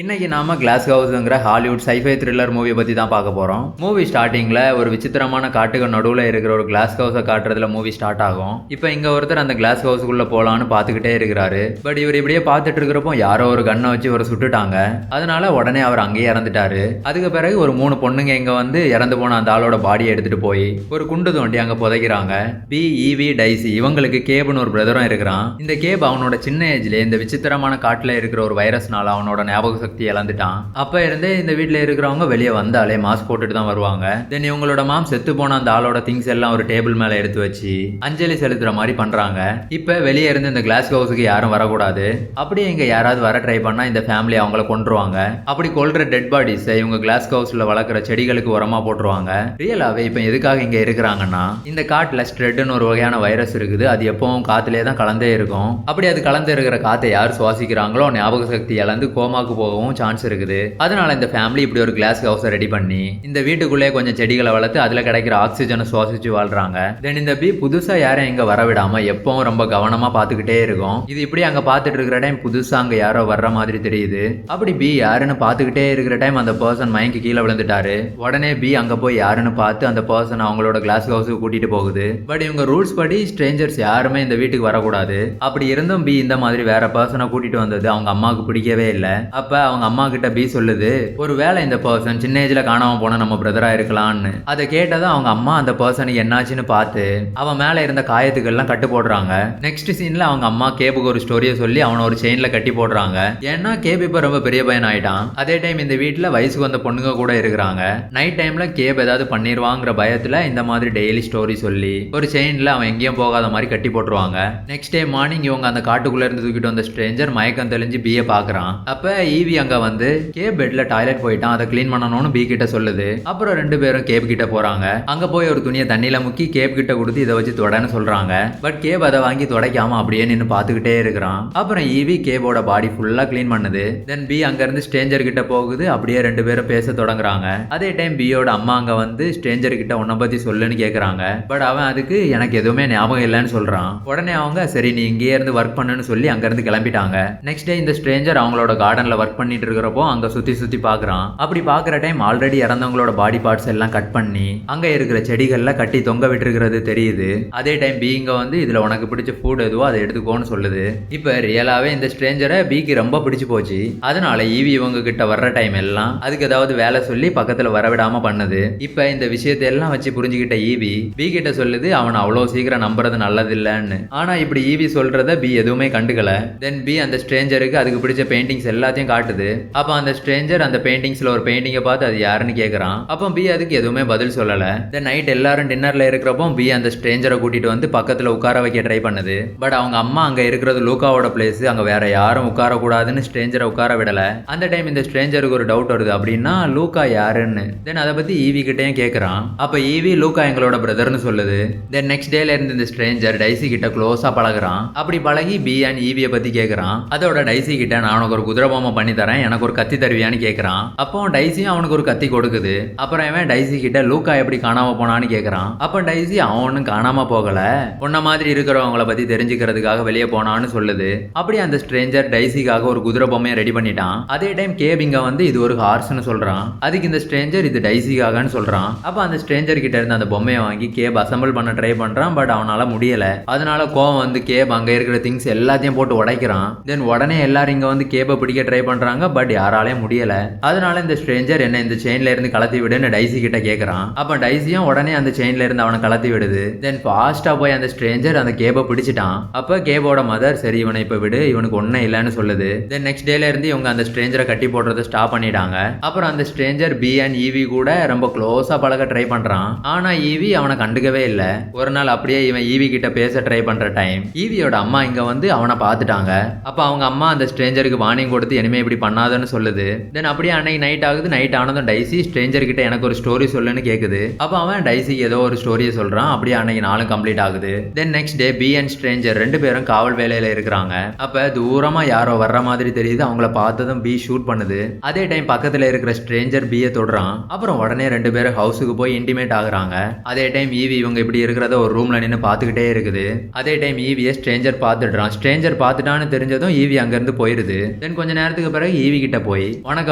இன்னைக்கு நாம கிளாஸ் ஹவுஸ்ங்கிற ஹாலிவுட் சைஃபை த்ரில்லர் மூவி பத்தி தான் பார்க்க போறோம். மூவி ஸ்டார்டிங்ல ஒரு விசித்திரமான காட்டுக்கு நடுவுல இருக்கிற ஒரு கிளாஸ் ஹவுஸை காட்டுறதுல மூவி ஸ்டார்ட் ஆகும். இப்போ இங்க ஒருத்தர் அந்த கிளாஸ் ஹவுஸ்க்குள்ள போலான்னு பார்த்துக்கிட்டே இருக்கிறாரு. பட் இவர் இப்படியே பார்த்துட்டு இருக்கிறப்போ யாரோ ஒரு கண்ணை வச்சு இவரை சுட்டுட்டாங்க. அதனால உடனே அவர் அங்கேயே இறந்துட்டாரு. அதுக்கு பிறகு ஒரு 3 பொண்ணுங்க இங்க வந்து இறந்து போன அந்த ஆளோட பாடியை எடுத்துட்டு போய் ஒரு குண்டு தோண்டி அங்க புதைக்கிறாங்க. பி டைசி இவங்களுக்கு கேப்னு ஒரு பிரதரும் இருக்கிறான். இந்த கேப் அவனோட சின்ன ஏஜ்ல இந்த விசித்திரமான காட்டுல இருக்கிற ஒரு வைரஸ்னால அவனோட ஞாபக சக்தி இழந்துட்டான். அப்ப இருந்தே இந்த வீட்டுல இருக்கிறவங்க வெளியே வந்தாலே மாஸ்க் போட்டுட்டு தான் வருவாங்க. தென் இவங்களோட மாம் செத்து போன அந்த ஆளோட திங்ஸ் எல்லாம் ஒரு டேபிள் மேல எடுத்து வச்சு அஞ்சலி செலுத்துற மாதிரி பண்றாங்க. இப்ப வெளியே இருந்து இந்த கிளாஸ் ஹவுஸுக்கு யாரும் வரக்கூடாது. அப்படியே இங்க யாராவது வர ட்ரை பண்ணா இந்த ஃபேமிலி அவங்கள கொன்றுவாங்க. அப்படி கொல்ற டெட் பாடிஸ் இவங்க கிளாஸ் ஹவுஸ்ல வளர்க்குற செடிகளுக்கு உரமா போட்டுருவாங்க. ரியலாவே இப்ப எதுக்காக இங்க இருக்கிறாங்கன்னா இந்த காட்டுல ஸ்ட்ரெட்னு ஒரு வகையான வைரஸ் இருக்குது. அது எப்பவும் காத்துலயே தான் கலந்தே இருக்கும். அப்படி அது கலந்து இருக்கிற காத்தை யார் சுவாசிக்கிறாங்களோ ஞாபக சக்தி இழந்து கோமாக்கு போகவும் சான்ஸ் இருக்குது. அதனால இந்த ஃபேமிலி இப்படி ஒரு கிளாஸ் ஹவுஸை ரெடி பண்ணி இந்த வீட்டுக்குள்ளே கொஞ்சம் செடிகளை வளர்த்து அதுல கிடைக்கிற ஆக்சிஜனை சுவாசிச்சு வாழ்றாங்க. தென் இந்த பி புதுசா யாரும் இங்க வரவிடாம எப்பவும் ரொம்ப கவனமா பாத்துக்கிட்டே இருக்கும். இது இப்படி அங்க பாத்துட்டு இருக்கிற டைம் புதுசா அங்க யாரோ வர்ற மாதிரி தெரியுது. அப்படி பி யாருன்னு பாத்துக்கிட்டே இருக்கிற டைம் அந்த பர்சன் மயங்கி கீழே விழுந்துட்டாரு. உடனே பி அங்க போய் யாருன்னு பார்த்து அந்த பர்சன் அவங்களோட கிளாஸ் ஹவுஸுக்கு கூட்டிட்டு போகுது. பட் இவங்க ரூல்ஸ் படி ஸ்ட்ரேஞ்சர்ஸ் யாருமே இந்த வீட்டுக்கு வரக்கூடாது. அப்படி இருந்தும் பி இந்த மாதிரி வேற பர்சனை கூட்டிட்டு வந்தது அவங்க அம்மாவுக்கு பிடிக்கவே இல்லை. அப்ப அவங்க அம்மா கிட்ட பி சொல்லுது, ஒரு வேளை இந்த பர்சன் சின்ன ஏஜ்ல காணாம போன நம்ம பிரதரா இருக்கலாம்னு. அதை கேட்டதும் அவங்க அம்மா அந்த பர்சனுக்கு என்னாச்சுன்னு பார்த்து அவன் மேல இருந்த காயத்துக்கெல்லாம் கட்டு போடுறாங்க. நெக்ஸ்ட் சீன்ல அவங்க அம்மா கேபுக்கு ஒரு ஸ்டோரியை சொல்லி அவனை ஒரு செயின்ல கட்டி போடுறாங்க. ஏன்னா கேப் இப்ப ரொம்ப பெரிய பையன் ஆயிட்டான். அதே டைம் இந்த வீட்டுல வயசுக்கு வந்த பொண்ணுங்க கூட இருக்கிறாங்க. நைட் டைம்ல கேப் ஏதாவது பண்ணிடுவாங்கிற பயத்துல இந்த மாதிரி டெய்லி ஸ்டோரி சொல்லி ஒரு செயின்ல அவன் எங்கேயும் போகாத மாதிரி கட்டி போட்டுருவாங்க. நெக்ஸ்ட் டே மார்னிங் இவங்க அந்த காட்டுக்குள்ள இருந்து தூக்கிட்டு வந்த ஸ்ட்ரேஞ்சர் மயக்கம் தெளிஞ்சு பிஏ பாக்குறான். அப்ப ஈவி அங்க வந்து கேப் பெட்ல டாய்லெட் போயிட்டான், அதை கிளீன் பண்ணணும்னு பி கிட்ட சொல்லுது. அப்புறம் 2 பேரும் கேப் கிட்ட போறாங்க. அங்க போய் ஒரு துணியை தண்ணியில முக்கி கேப் கிட்ட கொடுத்து இதை வச்சு தொடன்னு சொல்றாங்க. பட் கேப் அதை வாங்கி துடைக்காம அப்படியே நின்று பாத்துக்கிட்டே இருக்கிறான். அப்புறம் ஈவி கேபோட பாடி ஃபுல்லா கிளீன் பண்ணுது. தென் பி அங்க இருந்து ஸ்ட்ரேஞ்சர் கிட்ட போகுது. அப்படியே 2 பேரும் பேச தொடங்குறாங்க. அதே டைம் பியோட அம்மா அங்க வந்து ஸ்ட்ரேஞ்சர் கிட்ட உன்னை பத்தி சொல்லுன்னு கேக்குறாங்க. பட் அவன் அதுக்கு எனக்கு எதுவுமே ஞாபகம் இல்லைன்னு சொல்றான். உடனே அவங்க சரி நீ இங்கேயே இருந்து ஒர்க் பண்ணுன்னு சொல்லி அங்க இருந்து கிளம்பிட்டாங்க. நெக்ஸ்ட் டே இந்த ஸ்ட்ரேஞ்சர் அவங்களோட கார்டன்ல ஒர்க் பண்ணிட்டு இருக்கிறப்போ அங்க சுத்தி பாக்குறான். அப்படி பாக்குற டைம் ஆல்ரெடி இறந்தவங்களோட பாடி பார்ட்ஸ் எல்லாம் கட் பண்ணி அங்க இருக்கிற செடிகள்ல கட்டி தொங்க விட்டுருக்கிறது தெரியுது. அதே டைம் பி இங்க வந்து இதுல உனக்கு பிடிச்ச ஃபுட் எதுவோ அதை எடுத்துக்கோன்னு சொல்லுது. இப்ப ரியலாவே இந்த ஸ்ட்ரேஞ்சரை பிக்கு ரொம்ப பிடிச்சு போச்சு. அதனால ஈவி இவங்க கிட்ட வர்ற டைம் எல்லாம் அதுக்கு ஏதாவது வேலை சொல்லி பக்கத்துல வரவிடாம பண்ணுது. இப்ப இந்த விஷயத்தை எல்லாம் வச்சு புரிஞ்சுக்கிட்ட ஈவி பி கிட்ட சொல்லுது அவன் அவ்வளவு சீக்கிரம் நம்புறது நல்லது இல்லன்னு. ஆனா இப்படி ஈவி சொல்றத பி எதுவுமே கண்டுக்கல. தென் பி அந்த ஸ்ட்ரேஞ்சருக்கு அதுக்கு பிடிச்ச பெயிண்டிங்ஸ் எல்லாத்தையும் காட்டுது. அப்ப அந்த ஸ்ட்ரேஞ்சர் அந்த பெயிண்டிங்ஸ்ல ஒரு பெயிண்டிங்கை பார்த்து அது யாருன்னு கேட்கறான். அப்போ பி அதுக்கு எதுவுமே பதில் சொல்லல. தென் நைட் எல்லாரும் டின்னர்ல இருக்கிறப்போ பி அந்த ஸ்ட்ரேஞ்சரை கூட்டிட்டு வந்து பக்கத்துல உட்கார வைக்க ட்ரை பண்ணுது. பட் அவங்க அம்மா அங்க இருக்கிறது லூக்காவோட பிளேஸ், அங்க வேற யாரும் உட்கார கூடாதுன்னு ஸ்ட்ரேஞ்சரை உட்கார விடல. அந்த டைம் இந்த ஸ்ட்ரேஞ்சருக்கு ஒரு டவுட் வருது, அப்படின்னா லூக்கா யாருன்னு. தென் அதை பத்தி ஈவி கிட்டையும் கேட்கறான். அப்ப ஈவி லூக்கா எங்களோட பிரதர்னு சொல்லுது. தென் நெக்ஸ்ட் டேல இருந்து இந்த ஸ்ட்ரேஞ்சர் டைசி கிட்ட க்ளோஸா பழகுறான். அப்படி பழகி பி அண்ட் ஈவியை பத்தி கேட்கறான். அதோட டைசி கிட்ட நான் உனக்கு ஒரு குதிரை பொம்மை பண்ணி தரேன், எனக்கு ஒரு கத்தி தருவியான்னு கேட்கறான். அப்போ டைசியும் அவனுக்கு ஒரு கத்தி கொடுக்குது. அப்புறம் அவன் டைசி கிட்ட லூக்கா எப்படி காணாம போனான்னு கேட்கறான். அப்ப டைசி அவனும் காணாம போகல, உன்ன மாதிரி இருக்கிறவங்கள பத்தி தெரிஞ்சுக்கிறதுக்காக வெளியே போனான்னு சொல்லுது. அப்படி அந்த ஸ்ட்ரேஞ்சர் டைசிக்காக ஒரு குதிரை பொம்மையை ரெடி பண்ணிட்டான். அதே டைம் கேப் இங்க வந்து இது ஒரு ஹார்ஸ்னு சொல்றான். அதுக்கு இந்த ஸ்ட்ரேஞ்சர் இது டைசிக்காகன்னு சொல்றான். அப்ப அந்த ஸ்ட்ரேஞ்சர் கிட்ட இருந்து அந்த பொம்மையை வாங்கி கேப் அசம்பிள் பண்ண ட்ரை பண்றான். பட் அவனால முடியல. அதனால கோவம் வந்து கேப் அங்க இருக்கிற திங்ஸ் எல்லாத்தையும் போட்டு உடைக்கிறான். தென் உடனே எல்லாரும் இங்க வந்து கேப்பை பிடிக்க ட்ரை பண்றாங்க. பட் யாராலையும் முடியல. அதனால இந்த ஸ்ட்ரேஞ்சர் என்ன இந்த செயின்ல இருந்து கலத்தி விடுன்னு டைசி கிட்ட கேக்குறான். அப்ப டைசியும் உடனே அந்த செயின்ல இருந்து அவனை கலத்தி விடுது. தென் ஃபாஸ்டா போய் அந்த ஸ்ட்ரேஞ்சர் அந்த கேபை பிடிச்சிட்டான். அப்ப கேபோட மதர் சரி இவனை இப்ப விடு, இவனுக்கு ஒன்னும் இல்லைன்னு சொல்லுது. தென் நெக்ஸ்ட் டேல இருந்து இவங்க அந்த ஸ்ட்ரேஞ்சரை கட்டி போடுறதை ஸ்டாப் பண்ணிட்டாங்க. அப்புறம் அந்த ஸ்ட்ரேஞ்சர் பி அண்ட் ஈவி கூட ரொம்ப க்ளோஸா பழக ட்ரை பண்றான். ஆனா ஈவி அவனை கண்டுக்கவே இல்ல. ஒரு நாள் அப்படியே இவன் ஈவி கிட்ட பேச ட்ரை பண்ற டைம் ஈவியோட அம்மா இங்க வந்து அவனை பார்த்துட்டாங்க. அப்ப அவங்க அம்மா அந்த ஸ்ட்ரேஞ்சருக்கு வார்னிங் கொடுத்து இனிமே இப்படி பண்ணாதன்னு சொல்லுது. தென் அப்படியே அன்னைக்கு நைட் ஆகுது. நைட் ஆனதும் டைசி ஸ்ட்ரேஞ்சர் கிட்ட எனக்கு ஒரு ஸ்டோரி சொல்லுன்னு கேக்குது. அப்ப அவன் டைசிக்கு ஏதோ ஒரு ஸ்டோரியை சொல்றான். அப்படியே அன்னைக்கு நாளும் கம்ப்ளீட் ஆகுது. Then next day B and stranger 2 பேரும் காவல் வேலையில இருக்கிறாங்க. அப்ப தூரமா யாரோ வர்ற மாதிரி தெரியுது. அவங்கள பார்த்ததும் பி ஷூட் பண்ணுது. அதே டைம் பக்கத்துல இருக்கிற ஸ்ட்ரேஞ்சர் பியை தொடுறான். அப்புறம் உடனே 2 பேரும் ஹவுஸுக்கு போய் இன்டிமேட் ஆகுறாங்க. அதே டைம் ஈவி இவங்க இப்படி இருக்கிறத ஒரு ரூம்ல நின்று பார்த்துக்கிட்டே இருக்குது. அதே டைம் ஈவியை ஸ்ட்ரேஞ்சர் பார்த்துடுறான். ஸ்ட்ரேஞ்சர் பார்த்துட்டான்னு தெரிஞ்சதும் ஈவி அங்க இருந்து போயிருது. தென் கொஞ்ச நேரத்துக்கு பிறகு பிறகு ஈவி கிட்ட போய் உனக்கு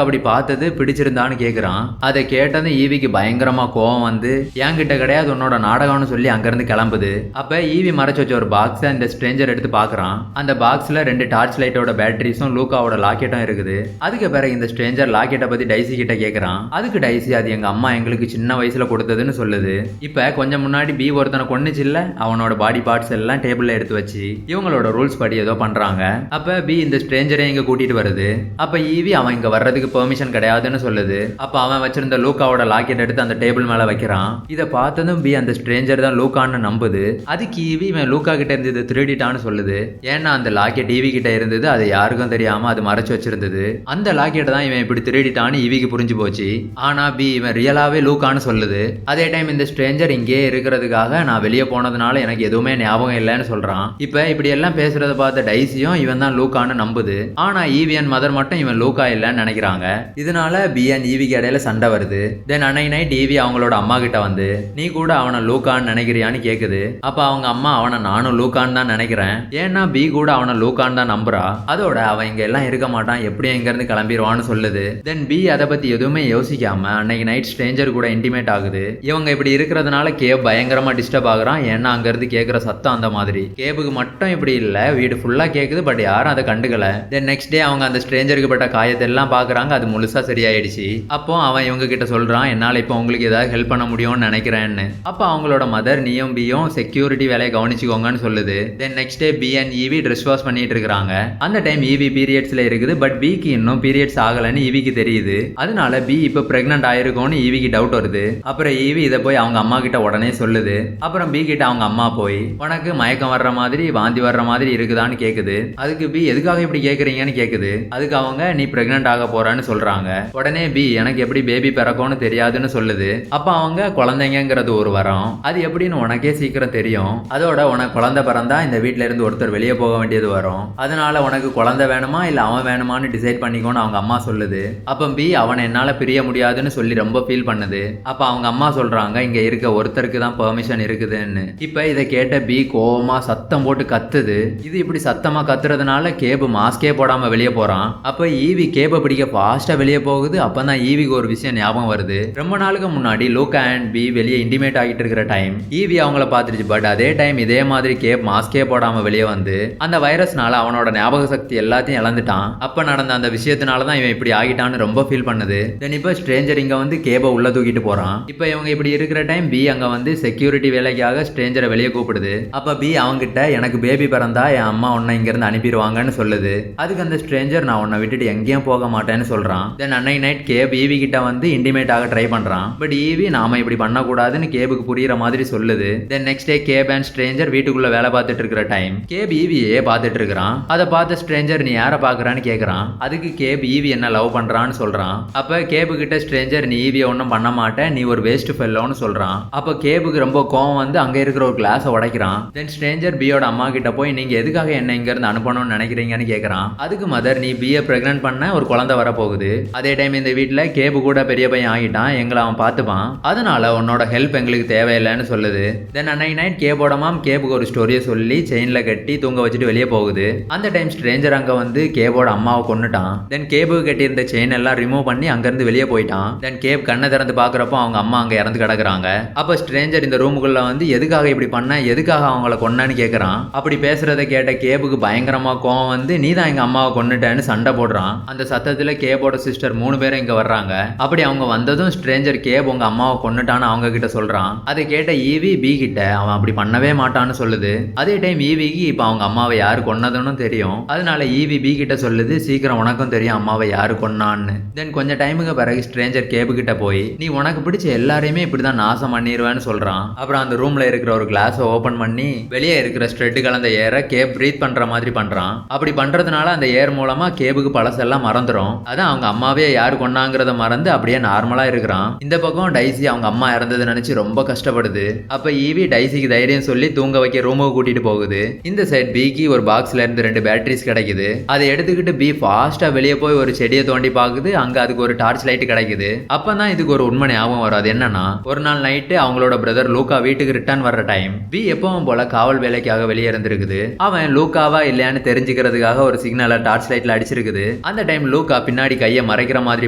அப்படி பார்த்தது பிடிச்சிருந்தான்னு கேக்குறான். அதை கேட்டதும் ஈவிக்கு பயங்கரமா கோவம் வந்து என்கிட்ட கிடையாது உன்னோட நாடகம்னு சொல்லி அங்கிருந்து கிளம்புது. அப்ப ஈவி மறைச்சு வச்ச ஒரு பாக்ஸை இந்த ஸ்ட்ரேஞ்சர் எடுத்து பாக்குறான். அந்த பாக்ஸ்ல 2 டார்ச் லைட்டோட பேட்டரிஸும் லூக்காவோட லாக்கெட்டும் இருக்குது. அதுக்கு பிறகு இந்த ஸ்ட்ரேஞ்சர் லாக்கெட்டை பத்தி டைசி கிட்ட கேக்குறான். அதுக்கு டைசி அது எங்க அம்மா எங்களுக்கு சின்ன வயசுல கொடுத்ததுன்னு சொல்லுது. இப்ப கொஞ்சம் முன்னாடி பி ஒருத்தனை கொன்னுச்சு இல்ல, அவனோட பாடி பார்ட்ஸ் எல்லாம் டேபிள்ல எடுத்து வச்சு இவங்களோட ரூல்ஸ் படி ஏதோ பண்றாங்க. அப்ப பி இந்த ஸ்ட்ரேஞ்சரை இங்க கூட்டிட்டு வருது. அப்ப ஈவி அவன் இங்க வர்றதுக்கு பெர்மிஷன் கிடையாதுன்னு சொல்லுது. அப்ப அவன் வச்சிருந்த லூக்காவோட லாக்கெட் எடுத்து அந்த டேபிள் மேல வைக்கிறான். இதை பார்த்ததும் பி அந்த ஸ்ட்ரேஞ்சர் தான் லூக்கான்னு நம்புது. அதுக்கு ஈவி இவன் லூக்கா கிட்ட இருந்து இதை திருடிட்டான்னு சொல்லுது. ஏன்னா அந்த லாக்கெட் ஈவி கிட்ட இருந்தது, அது யாருக்கும் தெரியாம அது மறைச்சு வச்சிருந்தது. அந்த லாக்கெட் தான் இவன் இப்படி திருடிட்டான்னு ஈவிக்கு புரிஞ்சு போச்சு. ஆனா பி இவன் ரியலாவே லூக்கான்னு சொல்லுது. அதே டைம் இந்த ஸ்ட்ரேஞ்சர் இங்கே இருக்கிறதுக்காக நான் வெளியே போனதுனால எனக்கு எதுவுமே ஞாபகம் இல்லைன்னு சொல்றான். இப்ப இப்படி எல்லாம் பேசுறத பார்த்த டைசியும் இவன் தான் லூக்கான்னு நம்புது. ஆனா ஈவி அண்ட் மதர் மட்டும் இவன் லூக்கா இல்லைன்னு நினைக்கிறாங்க. இதனால பி அண்ட் ஈவிக்கு இடையில சண்டை வருது. தென் அன்னைக்கு நைட் ஈவி அவங்களோட அம்மா கிட்ட வந்து நீ கூட அவனை லூக்கான்னு நினைக்கிறியான்னு கேக்குது. அப்ப அவங்க அம்மா அவனை நானும் லூக்கான்னு தான் நினைக்கிறேன், ஏன்னா பி கூட அவனை லூக்கான்னு தான் நம்புறா. அதோட அவன் இங்க எல்லாம் இருக்க மாட்டான், எப்படி இங்க இருந்து கிளம்பிடுவான்னு சொல்லுது. தென் பி அதை பத்தி எதுவுமே யோசிக்காம அன்னைக்கு நைட் ஸ்ட்ரேஞ்சர் கூட இன்டிமேட் ஆகுது. இவங்க இப்படி இருக்கிறதுனால கேப் பயங்கரமா டிஸ்டர்ப் ஆகுறான். ஏன்னா அங்க இருந்து கேக்குற சத்தம் அந்த மாதிரி. கேபுக்கு மட்டும் இப்படி இல்ல, வீடு ஃபுல்லா கேக்குது. பட் யாரும் அதை கண்டுக்கல. தென் நெக்ஸ்ட் டே அவங்க அந்த ஸ்ட்ரேஞ்சருக்கு பட்ட காயத்தை எல்லாம் பாக்குறாங்க. அது முழுசா சரியாயிடுச்சு. அப்போ அவன் இவங்க கிட்ட சொல்றான், என்னால இப்போ உங்களுக்கு ஏதாவது ஹெல்ப் பண்ண முடியும்னு நினைக்கிறேன்னு. அப்ப அவங்களோட மதர் நீயும் பியும் செக்யூரிட்டி வேலையை கவனிச்சுக்கோங்கன்னு சொல்லுது. Then next day B and ஈவி ட்ரெஸ் வாஷ் பண்ணிட்டு இருக்காங்க. அந்த டைம் ஈவி பீரியட்ஸ்ல இருக்குது. பட் பிக்கு இன்னும் பீரியட்ஸ் ஆகலன்னு ஈவிக்கு தெரியுது. அதனால பி இப்ப பிரெக்னன்ட் ஆயிருக்கும்னு ஈவிக்கு டவுட் வருது. அப்புறம் ஈவி இதை போய் அவங்க அம்மா கிட்ட உடனே சொல்லுது. அப்புறம் பி கிட்ட அவங்க அம்மா போய் உனக்கு மயக்கம் வர்ற மாதிரி வாந்தி வர்ற மாதிரி இருக்குதான்னு கேக்குது. அதுக்கு பி எதுக்காக இப்படி கேக்குறீங்கன்னு கேக்குது. அதுக்கு அவங்க நீ பிரெக்னன்ட் ஆக போறான்னு சொல்றாங்க. உடனே பி எனக்கு எப்படி பேபி பிறக்கும்னு தெரியாதுன்னு சொல்லுது. அப்ப அவங்க குழந்தைங்கிறது ஒரு வரம், அது எப்படின்னு உனக்கே சீக்கிரம் தெரியும். அதோட உனக்கு குழந்தை பிறந்தா இந்த வீட்ல இருந்து ஒருத்தர் வெளியே போக வேண்டியது வரும். அதனால உனக்கு குழந்தை வேணுமா இல்ல அவன் வேணுமான்னு டிசைட் பண்ணிக்கோன்னு அவங்க அம்மா சொல்லுது. அப்ப பி அவனை என்னால பிரிய முடியாதுன்னு சொல்லி ரொம்ப ஃபீல் பண்ணுது. அப்ப அவங்க அம்மா சொல்றாங்க இங்க இருக்க ஒருத்தருக்கு தான் பெர்மிஷன் இருக்குதுன்னு. இப்ப இதை கேட்ட பி கோவமா சத்தம் போட்டு கத்துது. இது இப்படி சத்தமா கத்துறதுனால கேபு மாஸ்கே போடாம வெளியே போறான். அப்ப ஈவி கேபை பிடிக்க ஃபாஸ்டா வெளியே போகுது. அப்பதான் ஈவிக்கு ஒரு விஷயம் ஞாபகம் வருது. ரொம்ப நாளுக்கு முன்னாடி லூக்கா அண்ட் பி வெளியே இன்டிமேட் ஆகிட்டு இருக்கிற டைம் ஈவி அவங்கள பாத்துருச்சு. பட் அதே டைம் இதே மாதிரி கேப் மாஸ்கே போடாம வெளியே வந்து அந்த வைரஸ்னால அவனோட ஞாபக சக்தி எல்லாத்தையும் இழந்துட்டான். அப்ப நடந்த அந்த விஷயத்தினாலதான் இவன் இப்படி ஆகிட்டான்னு ரொம்ப ஃபீல் பண்ணுது. தென் இப்ப ஸ்ட்ரேஞ்சர் இங்க வந்து கேபை உள்ள தூக்கிட்டு போறான். இப்ப இவங்க இப்படி இருக்கிற டைம் பி அங்க வந்து செக்யூரிட்டி வேலைக்காக ஸ்ட்ரேஞ்சரை வெளியே கூப்பிடுது. அப்ப பி அவங்கிட்ட எனக்கு பேபி பிறந்தா என் அம்மா உன்னை இங்க இருந்து அனுப்பிடுவாங்கன்னு சொல்லுது. அதுக்கு அந்த ஸ்ட்ரேஞ்சர் நான் உன்னை விட்டுட்டு எங்கேயும் போக மாட்டேன்னு சொல்றான். தென் அன்னைக்கு நைட் கேப் ஈவி கிட்ட வந்து இன்டிமேட் ஆக ட்ரை பண்றான். பட் ஈவி நாம இப்படி பண்ணக்கூடாதுன்னு கேபுக்கு புரியுற மாதிரி சொல்லுது. Then next day cab and stranger வீட்டுக்குள்ள வேலை பார்த்துட்டு இருக்கிற டைம் கேப் ஈவியே பார்த்துட்டு இருக்கிறான். அதை பார்த்த ஸ்ட்ரேஞ்சர் நீ யாரை பாக்குறான்னு கேக்குறான். அதுக்கு கேப் ஈவி என்ன லவ் பண்றான்னு சொல்றான். அப்ப கேபு கிட்ட ஸ்ட்ரேஞ்சர் நீ ஈவியை ஒன்னும் பண்ண மாட்டேன், நீ ஒரு வேஸ்ட் ஃபெல்லோன்னு சொல்றான். அப்ப கேபுக்கு ரொம்ப கோவம் வந்து அங்க இருக்கிற ஒரு கிளாஸை உடைக்கிறான். தென் ஸ்ட்ரேஞ்சர் பியோட அம்மா கிட்ட போய் நீங்க எதுக்காக என்ன இங்க இருந்து அனுப்பணும்னு நினைக்கிறீங்கன்னு கேக்குறான். அதுக்கு மதர் நீ பியை பிரெக்னன்ட் பண்ண ஒரு குழந்தை வர போகுது. அதே டைம் இந்த வீட்டுல கேபு கூட பெரிய பையன் ஆகிட்டான், எங்களை அவன் பார்த்துப்பான். அதனால உன்னோட ஹெல்ப் எங்களுக்கு தேவையில்லைன்னு சொல்லுது. தென் அன்னைக்கு நைட் கேபோட மாம் கேபுக்கு ஒரு ஸ்டோரியை சொல்லி செயின்ல கட்டி தூங்க வச்சுட்டு வெளியே போகுது. அந்த டைம் ஸ்ட்ரேஞ்சர் அங்க வந்து கேபோட அம்மாவை கொன்னுட்டான். தென் கேபுக்கு கட்டியிருந்த செயின் எல்லாம் ரிமூவ் பண்ணி அங்க இருந்து வெளியே போயிட்டான். தென் கேப் கண்ணை திறந்து பாக்குறப்போ அவங்க அம்மா அங்க இறந்து கிடக்குறாங்க. அப்ப ஸ்ட்ரேஞ்சர் இந்த ரூமுக்குள்ள வந்து எதுக்காக இப்படி பண்ண, எதுக்காக அவங்கள கொன்னான்னு கேக்குறான். அப்படி பேசுறத கேட்ட கேபுக்கு பயங்கரமா கோவம் வந்து நீ தான் எங்க அம்மாவை கொன்னுட்டேன்னு சண்டை போடுறான். அந்த சத்தத்துல கேபோட சிஸ்டர் 3 பேரும் இங்க வர்றாங்க. அப்படி அவங்க வந்ததும் ஸ்ட்ரேஞ்சர் கேப் உங்க அம்மாவை கொன்னுட்டான்னு அவங்க கிட்ட சொல்றான். அதை கேட்ட ஈவி பி கிட்ட அவன் அப்படி பண்ணவே மாட்டான்னு சொல்லுது. அதே டைம் ஈவிக்கு இப்ப அவங்க அம்மாவை யாரு கொன்னதுன்னு தெரியும். அதனால ஈவி பி கிட்ட சொல்லுது சீக்கிரம் உனக்கும் தெரியும் அம்மாவை யாரு கொன்னான்னு. தென் கொஞ்சம் டைமுக்கு பிறகு ஸ்ட்ரேஞ்சர் கேபு கிட்ட போய் நீ உனக்கு பிடிச்ச எல்லாரையுமே இப்படிதான் நாசம் பண்ணிடுவேன்னு சொல்றான். அப்புறம் அந்த ரூம்ல இருக்கிற ஒரு கிளாஸை ஓபன் பண்ணி வெளியே இருக்கிற ஸ்ட்ரெட் கலந்த ஏரை கேப் பிரீத் பண்ற மாதிரி பண்றான். அப்படி பண்றதுனால அந்த ஏர் மூலமா கேபுக்கு பழசெல்லாம் மறந்துடும். அதான் அவங்க அம்மாவே யாரு கொன்னாங்கிறத மறந்து அப்படியே நார்மலா இருக்கிறான். இந்த பக்கம் டைசி அவங்க அம்மா இறந்தது நினைச்சு ரொம்ப கஷ்டப்படுது. அப்ப ஈவி டைசிக்கு தைரியம் சொல்லி தூங்க வைக்க ரூமுக்கு கூட்டிட்டு போகுது. இந்த சைட் பிக்கு ஒரு பாக்ஸ்ல இருந்து 2 பேட்டரிஸ் கிடைக்குது. அதை எடுத்துக்கிட்டு பி ஃபாஸ்டா வெளியே போய் ஒரு செடியை தோண்டி பாக்குது. அங்க அதுக்கு ஒரு டார்ச் லைட் கிடைக்குது. அப்பதான் இதுக்கு ஒரு உண்மை ஞாபகம் வரும். அது என்னன்னா ஒரு நாள் நைட்டு அவங்களோட பிரதர் லூக்கா வீட்டுக்கு ரிட்டர்ன் வர்ற டைம் பி எப்பவும் போல காவல் வேலைக்காக வெளியே இருந்திருக்குது. அவன் லூக்காவா இல்லையான்னு தெரிஞ்சுக்கிறதுக்காக ஒரு சிக்னலை டார்ச் லைட்ல அடிச்சிருக்குது. அந்த டைம் லூக்கா பின்னாடி கையை மறைக்கிற மாதிரி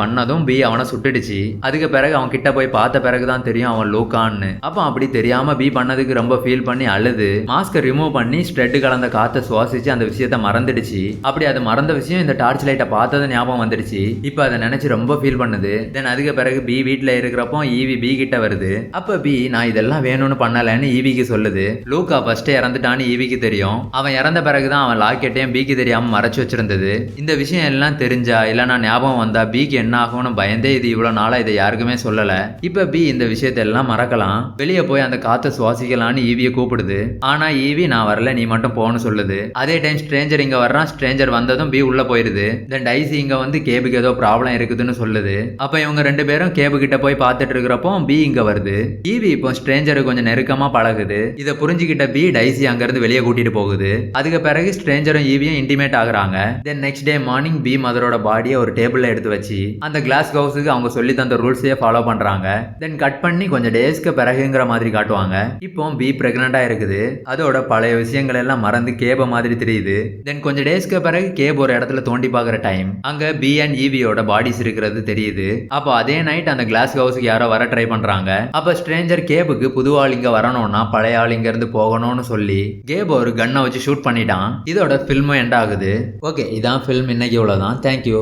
பண்ணதும் பி அவனை சுட்டுடுச்சு. அதுக்கு பிறகு அவன் கிட்ட போய் பார்த்த பிறகுதான் தெரியும் அவன் லூக்கான்னு. அப்ப அப்படி தெரியாம பி பண்ணதுக்கு ரொம்ப ஃபீல் பண்ணி அழுது மாஸ்க ரிமூவ் பண்ணி ஸ்ட்ரெட் கலந்த காத்த சுவாசிச்சு அந்த விஷயத்த மறந்துடுச்சு. அப்படி அது மறந்த விஷயம் இந்த டார்ச் லைட்டை பார்த்தது ஞாபகம் வந்துடுச்சு. இப்ப அதை நினைச்சு ரொம்ப ஃபீல் பண்ணுது. தென் அதுக்கு பிறகு பி வீட்டுல இருக்கிறப்போ ஈவி பி கிட்ட வருது. அப்ப பி நான் இதெல்லாம் வேணும்னு பண்ணலன்னு ஈவிக்கு சொல்லுது. லூக்கா ஃபர்ஸ்ட் இறந்துட்டான்னு ஈவிக்கு தெரியும். அவன் இறந்த பிறகுதான் அவன் லாக்கெட்டையும் பிக்கு தெரியாம மறைச்சு வச்சிருந்தது. இந்த விஷயம் எல்லாம் தெரிஞ்சா இல்லனா ஞாபகம் வந்தா பிக்கு என்ன ஆகும்னு பயந்தே இது இவ்வளவு நாளா இதை யாருக்குமே சொல்லல. இப்ப பி இந்த விஷயத்தை எல்லாம் மறக்கலாம், வெளியே போய் அந்த காத்த சுவாசிக்கலான்னு ஈவியை கூப்பிடுது. ஆனா ஈவி நான் வரல நீ மட்டும் போன்னு சொல்லுது. அதே டைம் ஸ்ட்ரேஞ்சர் இங்க வர்றான். ஸ்ட்ரேஞ்சர் வந்ததும் பி உள்ள போயிருது. தென் டைசி இங்க வந்து கேபுக்கு ஏதோ ப்ராப்ளம் இருக்குதுன்னு சொல்லுது. அப்ப இவங்க ரெண்டு பேரும் கேபு கிட்ட போய் பார்த்துட்டு இருக்கிறப்போ பி இங்க வருது. ஈவி இப்போ ஸ்ட்ரேஞ்சரு கொஞ்சம் நெருக்கமா பழகுது. இதை புரிஞ்சுக்கிட்ட பி டைசி அங்க இருந்து வெளியே கூட்டிட்டு போகுது. அதுக்கு பிறகு ஸ்ட்ரேஞ்சரும் ஈவியும் இன்டிமேட் ஆகுறாங்க. Then next day morning B மதரோட பாடியை ஒரு டேபிள்ல எடுத்து வச்சு அந்த கிளாஸ் ஹவுஸுக்கு அவங்க சொல்லி தந்த ரூல்ஸையே ஃபாலோ பண்றாங்க. தென் கட் பண்ணி கொஞ்சம் டேஸ்க்கு பிறகுங்கிற மாதிரி காட்டுவாங்க. இப்போ பி பிரெக்னண்டா இருக்குது. அதோட பழைய விஷயங்கள் எல்லாம் மறந்து கேப மாதிரி தெரியுது. தென் கொஞ்சம் டேஸ்க்கு பிறகு கேப் ஒரு இடத்துல தோண்டி பார்க்குற டைம் அங்க பி அண்ட் ஈவியோட பாடிஸ் இருக்கிறது தெரியுது. அப்போ அதே நைட் அந்த கிளாஸ் ஹவுஸுக்கு யாரோ வர ட்ரை பண்றாங்க. அப்ப ஸ்ட்ரேஞ்சர் கேபுக்கு புது ஆள் இங்க வரணும்னா பழைய ஆள் இங்க இருந்து போகணும்னு சொல்லி கேப் ஒரு கன்னை வச்சு ஷூட் பண்ணிட்டான். இதோட ஃபில்மும் எண்ட் ஆகுது. ஓகே, இதான் ஃபில்ம். இன்னைக்கு இவ்வளவுதான். தேங்க்யூ.